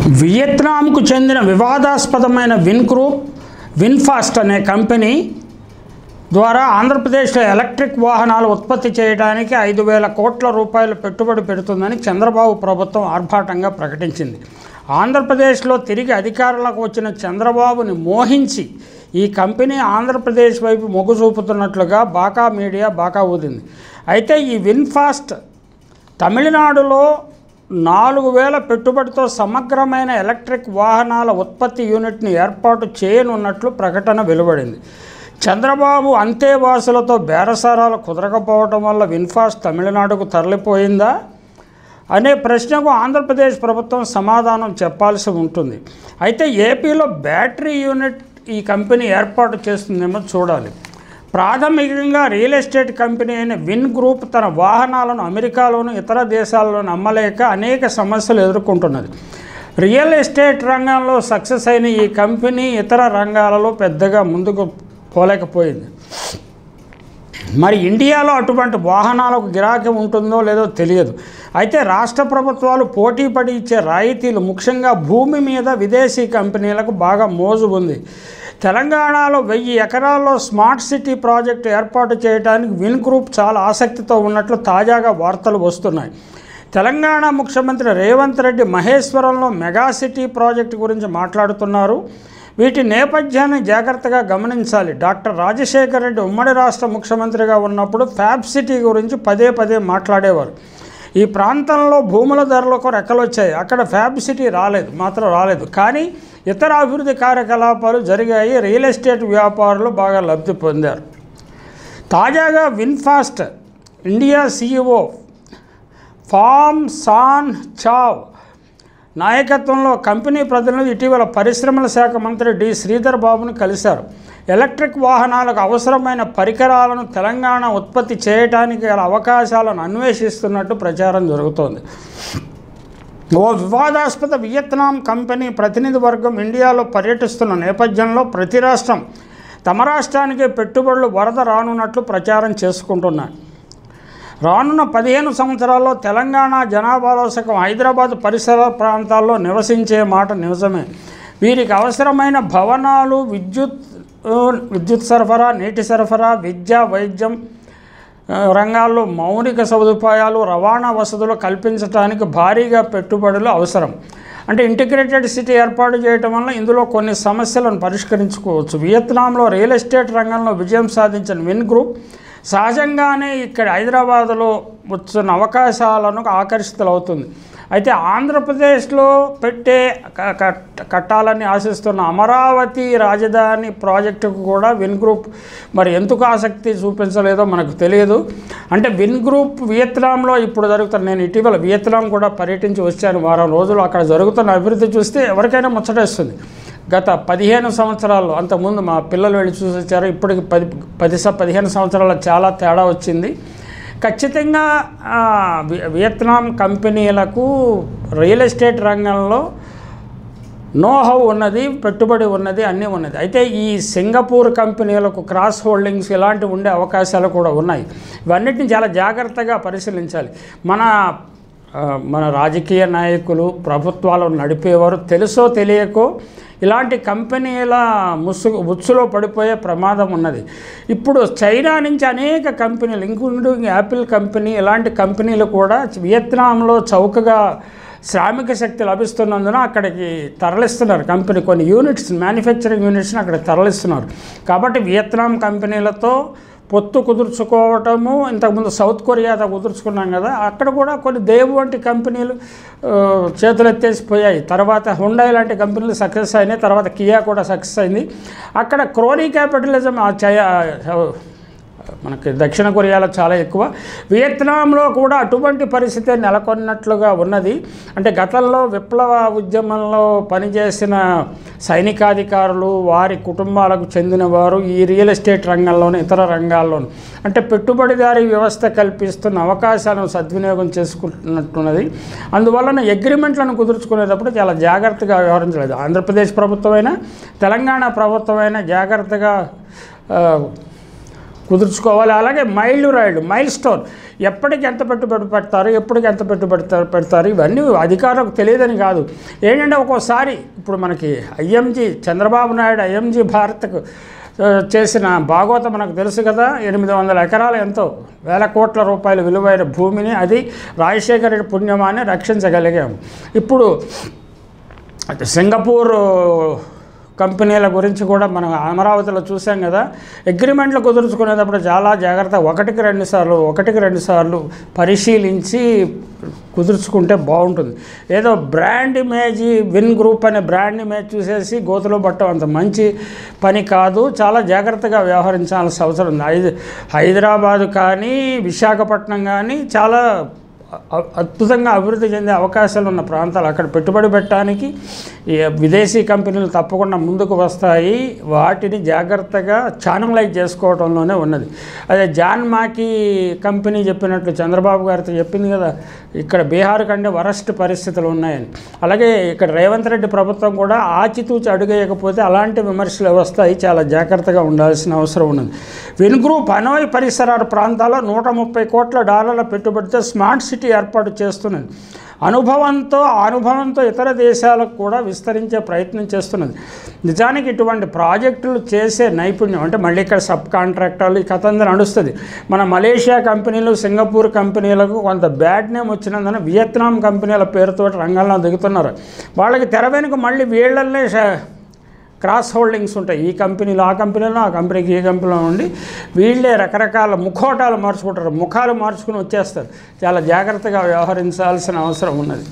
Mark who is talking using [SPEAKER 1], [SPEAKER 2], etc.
[SPEAKER 1] వియత్నాంకు చెందిన వివాదాస్పదమైన విన్ఫాస్ట్ అనే కంపెనీ ద్వారా ఆంధ్రప్రదేశ్లో ఎలక్ట్రిక్ వాహనాలు ఉత్పత్తి చేయడానికి 5,000 కోట్ల రూపాయలు పెట్టుబడి పెడుతుందని చంద్రబాబు ప్రభుత్వం ఆర్భాటంగా ప్రకటించింది. ఆంధ్రప్రదేశ్లో తిరిగి అధికారంలోకి వచ్చిన చంద్రబాబుని మోహించి ఈ కంపెనీ ఆంధ్రప్రదేశ్ వైపు మొగ్గు చూపుతున్నట్లుగా బాకా మీడియా బాకా ఊదింది. అయితే ఈ విన్ఫాస్ట్ తమిళనాడులో 4,000 పెట్టుబడితో సమగ్రమైన ఎలక్ట్రిక్ వాహనాల ఉత్పత్తి యూనిట్ని ఏర్పాటు చేయనున్నట్లు ప్రకటన వెలువడింది. చంద్రబాబు అంతేవాసులతో బేరసారాలు కుదరకపోవడం వల్ల విన్ఫాస్ట్ తమిళనాడుకు తరలిపోయిందా అనే ప్రశ్నకు ఆంధ్రప్రదేశ్ ప్రభుత్వం సమాధానం చెప్పాల్సి ఉంటుంది. అయితే ఏపీలో బ్యాటరీ యూనిట్ ఈ కంపెనీ ఏర్పాటు చేస్తుందేమో చూడాలి. ప్రాథమికంగా రియల్ ఎస్టేట్ కంపెనీ అయిన విన్ గ్రూప్ తన వాహనాలను అమెరికాలోను ఇతర దేశాల్లోనూ అమ్మలేక అనేక సమస్యలు ఎదుర్కొంటున్నది. రియల్ ఎస్టేట్ రంగంలో సక్సెస్ అయిన ఈ కంపెనీ ఇతర రంగాలలో పెద్దగా ముందుకు పోలేకపోయింది. మరి ఇండియాలో అటువంటి వాహనాలకు గిరాకీ ఉంటుందో లేదో తెలియదు. అయితే రాష్ట్ర ప్రభుత్వాలు పోటీ పడి ఇచ్చే రాయితీలు ముఖ్యంగా భూమి మీద విదేశీ కంపెనీలకు బాగా మోజు ఉంది. తెలంగాణలో 1000 ఎకరాల్లో స్మార్ట్ సిటీ ప్రాజెక్టు ఏర్పాటు చేయడానికి విన్ గ్రూప్ చాలా ఆసక్తితో ఉన్నట్లు తాజాగా వార్తలు వస్తున్నాయి. తెలంగాణ ముఖ్యమంత్రి రేవంత్ రెడ్డి మహేశ్వరంలో మెగా సిటీ ప్రాజెక్టు గురించి మాట్లాడుతున్నారు. వీటి నేపథ్యాన్ని జాగ్రత్తగా గమనించాలి. డాక్టర్ రాజశేఖర్ రెడ్డి ఉమ్మడి రాష్ట్ర ముఖ్యమంత్రిగా ఉన్నప్పుడు ఫ్యాబ్ సిటీ గురించి పదే పదే మాట్లాడేవారు. ఈ ప్రాంతంలో భూముల ధరలకు రెక్కలొచ్చాయి. అక్కడ ఫ్యాబ్ సిటీ రాలేదు. కానీ ఇతర అభివృద్ధి కార్యకలాపాలు జరిగాయి. రియల్ ఎస్టేట్ వ్యాపారులు బాగా లబ్ధి పొందారు. తాజాగా VinFast India CEO Pham Sanh Chau నాయకత్వంలో కంపెనీ ప్రతినిధులు ఇటీవల పరిశ్రమల శాఖ మంత్రి డి శ్రీధర్ బాబును కలిశారు. ఎలక్ట్రిక్ వాహనాలకు అవసరమైన పరికరాలను తెలంగాణ ఉత్పత్తి చేయడానికి గల అవకాశాలను అన్వేషిస్తున్నట్టు ప్రచారం జరుగుతోంది. ఓ వివాదాస్పద వియత్నాం కంపెనీ ప్రతినిధి వర్గం ఇండియాలో పర్యటిస్తున్న నేపథ్యంలో ప్రతి రాష్ట్రం తమ రాష్ట్రానికే పెట్టుబడులు వరద రానున్నట్లు ప్రచారం చేసుకుంటున్నాయి. రానున్న 15 సంవత్సరాల్లో తెలంగాణ జనాభాలో సగం హైదరాబాద్ పరిసర ప్రాంతాల్లో నివసించే మాట నిజమే. వీరికి అవసరమైన భవనాలు, విద్యుత్ సరఫరా, నీటి సరఫరా, విద్య, వైద్యం రంగాల్లో మౌలిక సదుపాయాలు, రవాణా వసతులు కల్పించడానికి భారీగా పెట్టుబడులు అవసరం. అంటే ఇంటిగ్రేటెడ్ సిటీ ఏర్పాటు చేయడం వల్ల ఇందులో కొన్ని సమస్యలను పరిష్కరించుకోవచ్చు. వియత్నాంలో రియల్ ఎస్టేట్ రంగంలో విజయం సాధించిన విన్ గ్రూప్ సహజంగానే ఇక్కడ హైదరాబాద్లో వచ్చిన అవకాశాలను ఆకర్షితులవుతుంది. అయితే ఆంధ్రప్రదేశ్లో కట్టాలని ఆశిస్తున్న అమరావతి రాజధాని ప్రాజెక్టుకు కూడా విన్ గ్రూప్ మరి ఎందుకు ఆసక్తి చూపించలేదో మనకు తెలియదు. అంటే విన్ గ్రూప్ వియత్నాంలో ఇప్పుడు నేను ఇటీవల వియత్నాం కూడా పర్యటించి వచ్చాను. వారం రోజులు అక్కడ జరుగుతున్న అభివృద్ధి చూస్తే ఎవరికైనా ముచ్చటేస్తుంది. గత 15 సంవత్సరాల్లో, అంతకుముందు మా పిల్లలు వెళ్ళి చూసి వచ్చారు, ఇప్పటికి 15 సంవత్సరాల్లో చాలా తేడా వచ్చింది. ఖచ్చితంగా వియత్నాం కంపెనీలకు రియల్ ఎస్టేట్ రంగంలో నోహౌ ఉన్నది, పెట్టుబడి ఉన్నది, అన్నీ ఉన్నది. అయితే ఈ సింగపూర్ కంపెనీలకు క్రాస్ హోల్డింగ్స్ ఇలాంటివి ఉండే అవకాశాలు కూడా ఉన్నాయి. ఇవన్నిటిని చాలా జాగ్రత్తగా పరిశీలించాలి. మన రాజకీయ నాయకులు, ప్రభుత్వాలను నడిపేవారు తెలుసో తెలియకో ఇలాంటి కంపెనీల ఉచ్చులో పడిపోయే ప్రమాదం ఉన్నది. ఇప్పుడు చైనా నుంచి అనేక కంపెనీలు, ఇంక్లూడింగ్ యాపిల్ కంపెనీ, ఇలాంటి కంపెనీలు కూడా వియత్నాంలో చౌకగా శ్రామిక శక్తి లభిస్తున్నందున అక్కడికి తరలిస్తున్నారు. కొన్ని మ్యానుఫ్యాక్చరింగ్ యూనిట్స్ని అక్కడికి తరలిస్తున్నారు. కాబట్టి వియత్నాం కంపెనీలతో పొత్తు కుదుర్చుకోవటము, ఇంతకుముందు సౌత్ కొరియాతో కుదుర్చుకున్నాం కదా, అక్కడ కూడా కొన్ని దేవు వంటి కంపెనీలు చేతులెత్తేసిపోయాయి. తర్వాత హుండాయ్ లాంటి కంపెనీలు సక్సెస్ అయినాయి. తర్వాత కియా కూడా సక్సెస్ అయింది. అక్కడ క్రోనీ క్యాపిటలిజం మనకి దక్షిణ కొరియాలో చాలా ఎక్కువ. వియత్నాంలో కూడా అటువంటి పరిస్థితి నెలకొన్నట్లుగా ఉన్నది. అంటే గతంలో విప్లవ ఉద్యమంలో పనిచేసిన సైనికాధికారులు, వారి కుటుంబాలకు చెందినవారు ఈ రియల్ ఎస్టేట్ రంగంలోను, ఇతర రంగాల్లోనూ అంటే పెట్టుబడిదారీ వ్యవస్థ కల్పిస్తున్న అవకాశాలను సద్వినియోగం చేసుకుంటున్నట్టున్నది. అందువలన అగ్రిమెంట్లను కుదుర్చుకునేటప్పుడు చాలా జాగ్రత్తగా వ్యవహరించలేదు. ఆంధ్రప్రదేశ్ ప్రభుత్వమైనా తెలంగాణ ప్రభుత్వమైనా జాగ్రత్తగా కుదుర్చుకోవాలి. అలాగే మైల్ స్టోన్, ఎప్పటికి ఎంత పెట్టుబడి పెడతారు, ఎప్పటికి ఎంత పెట్టుబడి పెడతారు, ఇవన్నీ అధికారులకు తెలియదని కాదు. ఏంటంటే ఒక్కోసారి ఇప్పుడు మనకి చంద్రబాబు నాయుడు ఐఎంజీ భారత్కు చేసిన భాగవతం మనకు తెలుసు కదా. 800 ఎకరాలు ఎంతో వేల కోట్ల రూపాయల విలువైన భూమిని అది రాజశేఖర రెడ్డి పుణ్యమాన్ని రక్షించగలిగాము. ఇప్పుడు సింగపూర్ కంపెనీల గురించి కూడా మనం అమరావతిలో చూసాం కదా. అగ్రిమెంట్లు కుదుర్చుకునేటప్పుడు చాలా జాగ్రత్త, ఒకటికి రెండు సార్లు పరిశీలించి కుదుర్చుకుంటే బాగుంటుంది. ఏదో బ్రాండ్ ఇమేజ్, విన్ గ్రూప్ అనే బ్రాండ్ ఇమేజ్ చూసేసి గోతులో పట్టడం అంత మంచి పని కాదు. చాలా జాగ్రత్తగా వ్యవహరించాల్సిన అవసరం ఉంది. హైదరాబాదు కానీ విశాఖపట్నం కానీ చాలా అద్భుతంగా అభివృద్ధి చెందే అవకాశాలు ఉన్న ప్రాంతాలు. అక్కడ పెట్టుబడి పెట్టడానికి విదేశీ కంపెనీలు తప్పకుండా ముందుకు వస్తాయి. వాటిని జాగ్రత్తగా ఛానలైజ్ చేసుకోవడంలోనే ఉన్నది. అదే జాన్ మాకీ కంపెనీ చెప్పినట్లు చంద్రబాబు గారితో చెప్పింది కదా, ఇక్కడ బీహార్ కంటే వరస్ట్ పరిస్థితులు ఉన్నాయని. అలాగే ఇక్కడ రేవంత్ రెడ్డి ప్రభుత్వం కూడా ఆచితూచి అడుగేయకపోతే అలాంటి విమర్శలు వస్తాయి. చాలా జాగ్రత్తగా ఉండాల్సిన అవసరం ఉన్నది. విన్ గ్రూప్ హనోయ్ పరిసరాల ప్రాంతాల్లో $130 కోట్ల పెట్టుబడితో స్మార్ట్ సిటీ ఏర్పాటు చేస్తున్నది. అనుభవంతో ఇతర దేశాలకు కూడా విస్తరించే ప్రయత్నం చేస్తున్నది. నిజానికి ఇటువంటి ప్రాజెక్టులు చేసే నైపుణ్యం అంటే మళ్ళీ ఇక్కడ సబ్ కాంట్రాక్టర్లు ఈ కథ అంతా నడుస్తుంది. మన మలేషియా కంపెనీలు, సింగపూర్ కంపెనీలకు కొంత బ్యాడ్ నేమ్ వచ్చినందున వియత్నాం కంపెనీల పేరుతో రంగంలో దిగుతున్నారు. వాళ్ళకి తెర వెనుక మళ్ళీ వీళ్ళనే క్రాస్ హోల్డింగ్స్ ఉంటాయి. ఈ కంపెనీలో ఆ కంపెనీలో, ఆ కంపెనీకి ఈ కంపెనీలో ఉండి వీళ్ళే రకరకాల ముఖాలు మార్చుకుని వచ్చేస్తారు. చాలా జాగ్రత్తగా వ్యవహరించాల్సిన అవసరం ఉన్నది.